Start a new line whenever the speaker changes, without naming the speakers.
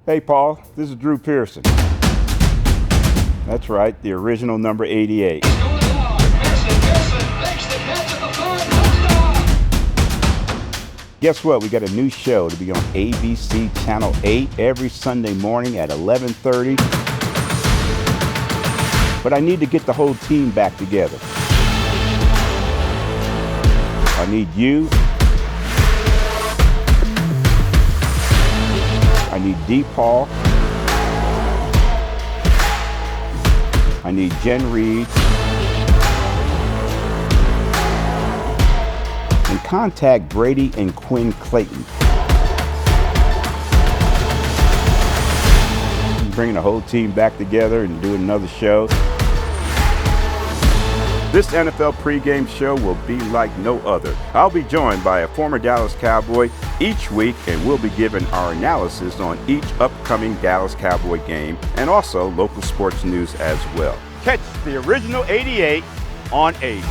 Hey, Paul, this is Drew Pearson. That's right, the original number 88.
Pearson makes the catch at the 5, touchdown!
Guess what? We got a new show to be on ABC Channel 8 every Sunday morning at 11:30. But I need to get the whole team back together. I need you. I need D. Paul. I need Jen Reed. And contact Brady and Quinn Clayton. Bringing the whole team back together and doing another show. This NFL pregame show will be like no other. I'll be joined by a former Dallas Cowboy each week, and we'll be giving our analysis on each upcoming Dallas Cowboy game and also local sports news as well. Catch the original 88 on 8.